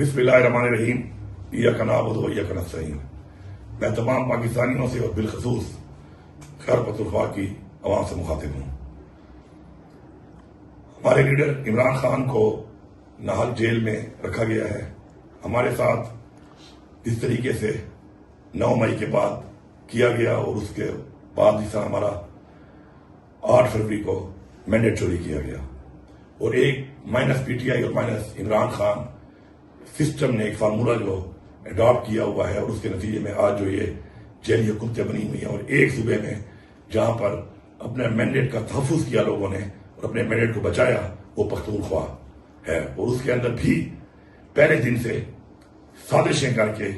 بسم اللہ الرحمن الرحیم ایاک نعبد و ایاک نستعین۔ میں تمام پاکستانیوں سے اور بالخصوص خیبر پختونخوا کی عوام سے مخاطب ہوں۔ ہمارے لیڈر عمران خان کو ناحق جیل میں رکھا گیا ہے۔ ہمارے ساتھ اس طریقے سے 9 مئی کے بعد کیا گیا اور اس کے بعد جس طرح ہمارا 8 فروری کو مینڈیٹ چوری کیا گیا، اور ایک مائنس پی ٹی آئی اور مائنس عمران خان سسٹم نے ایک فارمولہ جو اڈاپٹ کیا ہوا ہے، اور اس کے نتیجے میں آج جو یہ جیلی حکومتیں بنی ہوئی ہیں، اور ایک صوبے میں جہاں پر اپنے مینڈیٹ کا تحفظ کیا لوگوں نے اور اپنے مینڈیٹ کو بچایا، وہ پختونخوا ہے۔ اور اس کے اندر بھی پہلے دن سے سازشیں کر کے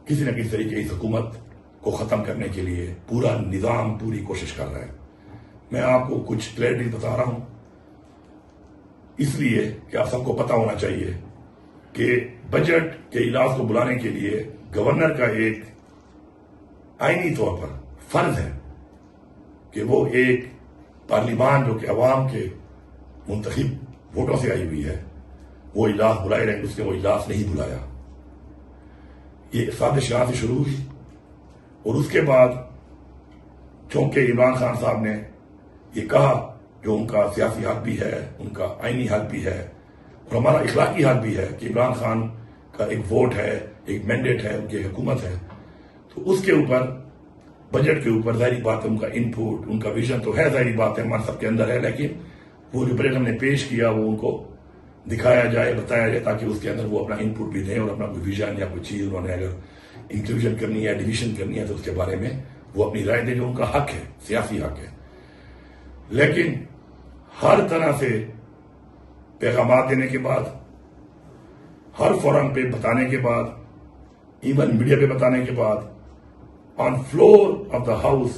کسی نہ کسی طریقے اس حکومت کو ختم کرنے کے لیے پورا نظام پوری کوشش کر رہا ہے۔ میں آپ کو کچھ کلیئرٹی بتا رہا ہوں اس لیے کہ آپ سب کو پتا ہونا چاہیے کہ بجٹ کے اجلاس کو بلانے کے لیے گورنر کا ایک آئینی طور پر فرض ہے کہ وہ ایک پارلیمان جو کہ عوام کے منتخب ووٹوں سے آئی ہوئی ہے، وہ اجلاس بلائے رہے، اس نے وہ اجلاس نہیں بلایا۔ یہ سازش یہاں سے شروع ہوئی، اور اس کے بعد چونکہ عمران خان صاحب نے یہ کہا جو ان کا سیاسی حق بھی ہے، ان کا آئینی حق بھی ہے، اور ہمارا اخلاقی حق بھی ہے کہ عمران خان کا ایک ووٹ ہے، ایک مینڈیٹ ہے، ان کی حکومت ہے، تو اس کے اوپر بجٹ کے اوپر ظاہری بات ہے ان کا ان پٹ، ان کا ویژن تو ہے، ظاہری بات ہے ہمارے سب کے اندر ہے، لیکن وہ جو بجٹ ہم نے پیش کیا وہ ان کو دکھایا جائے، بتایا جائے، تاکہ اس کے اندر وہ اپنا ان پٹ بھی دیں، اور اپنا کوئی ویژن یا کوئی چیز انہوں نے اگر انکلوژن کرنی ہے، ڈویژن کرنی ہے، تو اس کے بارے میں وہ اپنی رائے دیں، جو ان کا حق ہے، سیاسی حق ہے۔ لیکن ہر طرح سے پیغامات دینے کے بعد، ہر فورم پہ بتانے کے بعد، ایون میڈیا پہ بتانے کے بعد، on floor of the house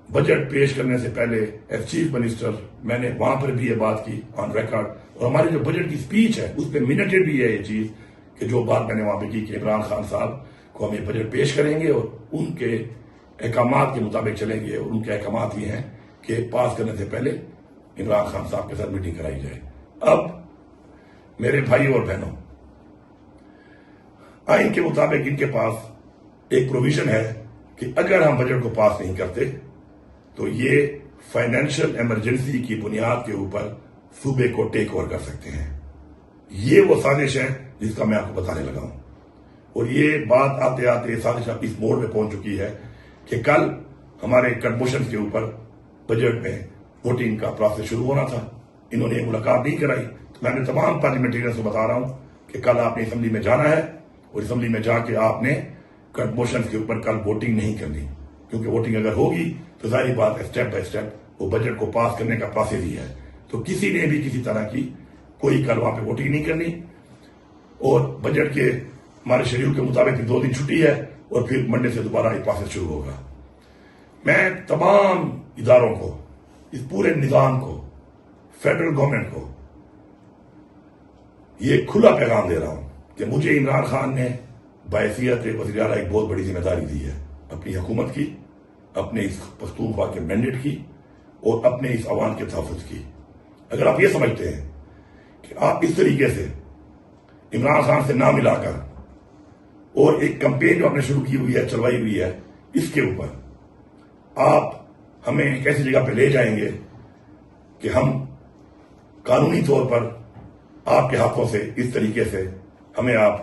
budget پیش کرنے سے پہلے ایز چیف منسٹر میں نے وہاں پر بھی یہ بات کی آن ریکارڈ، اور ہماری جو بجٹ کی سپیچ ہے اس پہ منٹڈ بھی ہے یہ چیز کہ جو بات میں نے وہاں پہ کی کہ عمران خان صاحب کو ہم یہ بجٹ پیش کریں گے اور ان کے احکامات کے مطابق چلیں گے، اور ان کے احکامات یہ ہیں کہ پاس کرنے سے پہلے عمران خان صاحب کے ساتھ میٹنگ کرائی جائے۔ اب میرے بھائی اور بہنوں، آئین کے مطابق ان کے پاس ایک پروویژن ہے کہ اگر ہم بجٹ کو پاس نہیں کرتے تو یہ فائنینشل ایمرجنسی کی بنیاد کے اوپر صوبے کو ٹیک اوور کر سکتے ہیں۔ یہ وہ سازش ہے جس کا میں آپ کو بتانے لگا ہوں، اور یہ بات آتے آتے سازش اب اس موڑ پہ پہنچ چکی ہے کہ کل ہمارے کنٹریبیوشن کے اوپر بجٹ میں ووٹنگ کا پروسیس شروع ہونا تھا، انہوں نے ملاقات نہیں کرائی، تو میں نے تمام پارلیمنٹیرینز کو بتا رہا ہوں کہ کل آپ نے اسمبلی میں جانا ہے، اور اسمبلی میں جا کے آپ نے کنٹریبیوشن کے اوپر کل ووٹنگ نہیں کرنی، کیونکہ ووٹنگ اگر ہوگی تو ظاہری بات ہے اسٹیپ بائی اسٹیپ وہ بجٹ کو پاس کرنے کا پروسیس ہی ہے، تو کسی نے بھی کسی طرح کی کوئی کل وہاں پہ ووٹنگ نہیں کرنی، اور بجٹ کے ہمارے شیڈول کے مطابق 2 دن چھٹی ہے، اور پھر منڈے سے دوبارہ یہ پروسیس شروع ہوگا۔ میں تمام اداروں کو، اس پورے نظام کو، فیڈرل گورنمنٹ کو یہ کھلا پیغام دے رہا ہوں کہ مجھے عمران خان نے بحیثیت وزیر اعلیٰ ایک بہت بڑی ذمہ داری دی ہے، اپنی حکومت کی، اپنے اس پختونخوا کے مینڈیٹ کی، اور اپنے اس عوام کے تحفظ کی۔ اگر آپ یہ سمجھتے ہیں کہ آپ اس طریقے سے عمران خان سے نہ ملا کر، اور ایک کمپین جو آپ نے شروع کی ہوئی ہے، چلوائی ہوئی ہے، اس کے اوپر آپ ہمیں ایک ایسی جگہ پہ لے جائیں گے کہ ہم قانونی طور پر آپ کے ہاتھوں سے اس طریقے سے ہمیں آپ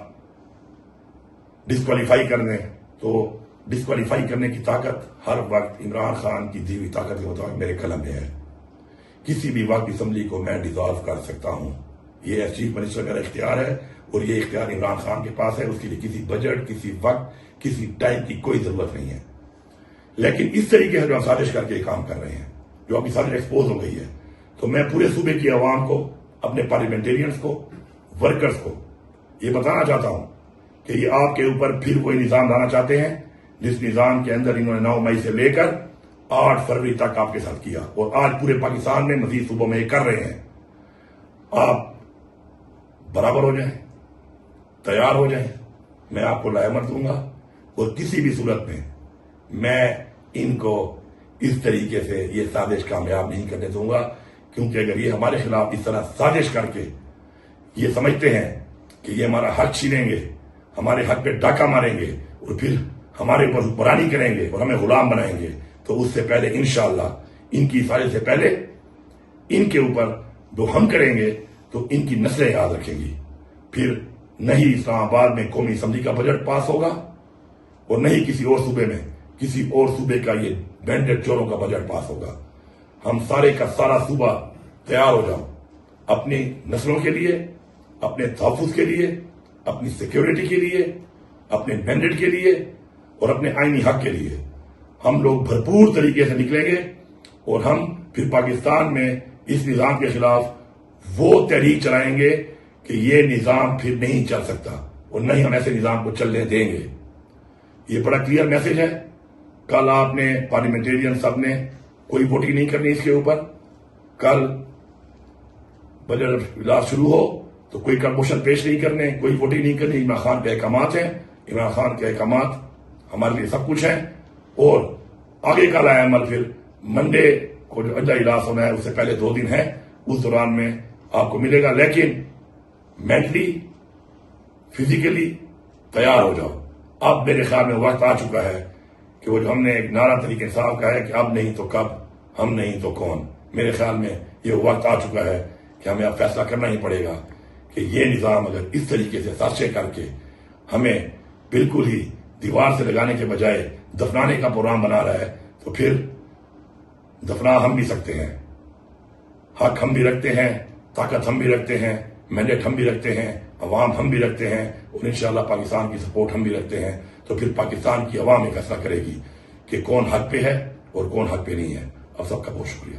ڈسکوالیفائی کر دیں، تو ڈسکوالیفائی کرنے کی طاقت ہر وقت عمران خان کی دی ہوئی طاقت کے مطابق میرے قلم میں ہے۔ کسی بھی وقت اسمبلی کو میں ڈیزالو کر سکتا ہوں، یہ ایز چیف منسٹر کا اختیار ہے، اور یہ اختیار عمران خان کے پاس ہے، اس کے لیے کسی بجٹ، کسی وقت، کسی ٹائم کی کوئی ضرورت نہیں ہے۔ لیکن اس طریقے سے جو ہم سازش کر کے کام کر رہے ہیں، جو اپنی سازش ایکسپوز ہو گئی ہے، تو میں پورے صوبے کی عوام کو، اپنے پارلیمنٹیرینز کو، ورکرز کو یہ بتانا چاہتا ہوں کہ یہ آپ کے اوپر پھر کوئی نظام لانا چاہتے ہیں جس نظام کے اندر انہوں نے 9 مئی سے لے کر 8 فروری تک آپ کے ساتھ کیا، اور آج پورے پاکستان میں مزید صوبوں میں یہ کر رہے ہیں۔ آپ برابر ہو جائیں، تیار ہو جائیں، میں آپ کو لاہمت دوں گا، اور کسی بھی صورت میں میں ان کو اس طریقے سے یہ سازش کامیاب نہیں کرنے دوں گا، کیونکہ اگر یہ ہمارے خلاف اس طرح سازش کر کے یہ سمجھتے ہیں کہ یہ ہمارا حق چھینیں گے، ہمارے حق پہ ڈاکہ ماریں گے اور پھر ہمارے اوپر حکمرانی کریں گے اور ہمیں غلام بنائیں گے، تو اس سے پہلے انشاءاللہ ان کی حفاظت سے پہلے ان کے اوپر جو ہم کریں گے تو ان کی نسلیں یاد رکھیں گی. پھر نہ ہی اسلام آباد میں قومی اسمبلی کا بجٹ پاس ہوگا اور نہ ہی کسی اور صوبے میں کسی اور صوبے کا یہ بینڈڈ چوروں کا بجٹ پاس ہوگا. ہم سارے کا سارا صوبہ تیار ہو جاؤ اپنی نسلوں کے لیے، اپنے تحفظ کے لیے، اپنی سیکیورٹی کے لیے، اپنے بینڈڈ کے لیے اور اپنے آئینی حق کے لیے. ہم لوگ بھرپور طریقے سے نکلیں گے اور ہم پھر پاکستان میں اس نظام کے خلاف وہ تحریک چلائیں گے کہ یہ نظام پھر نہیں چل سکتا اور نہ ہی ہم ایسے نظام کو چلنے دیں گے. یہ بڑا کلیئر میسج ہے. کل آپ نے پارلیمنٹیرین سب نے کوئی ووٹنگ نہیں کرنی اس کے اوپر. کل بجٹ اجلاس شروع ہو تو کوئی موشن پیش نہیں کرنے، کوئی ووٹنگ نہیں کرنی. عمران خان کے احکامات ہیں، عمران خان کے احکامات ہمارے لیے سب کچھ ہیں. اور آگے کا لائے عمل پھر منڈے کو جو اجلاس اجلاس ہونا ہے اس سے پہلے 2 دن ہے، اس دوران میں آپ کو ملے گا. لیکن مینٹلی فزیکلی تیار ہو جاؤ. اب میرے خیال میں وقت آ چکا ہے کہ وہ جو ہم نے ایک نعرہ طریقے انصاف کا ہے کہ اب نہیں تو کب، ہم نہیں تو کون. میرے خیال میں یہ وقت آ چکا ہے کہ ہمیں اب فیصلہ کرنا ہی پڑے گا کہ یہ نظام اگر اس طریقے سے سازشیں کر کے ہمیں بالکل ہی دیوار سے لگانے کے بجائے دفنانے کا پروگرام بنا رہا ہے تو پھر دفنا ہم بھی سکتے ہیں. حق ہم بھی رکھتے ہیں، طاقت ہم بھی رکھتے ہیں، مینڈیٹ ہم بھی رکھتے ہیں، عوام ہم بھی رکھتے ہیں اور انشاءاللہ پاکستان کی سپورٹ ہم بھی رکھتے ہیں. تو پھر پاکستان کی عوام ایک فیصلہ کرے گی کہ کون حق پہ ہے اور کون حق پہ نہیں ہے. آپ سب کا بہت شکریہ.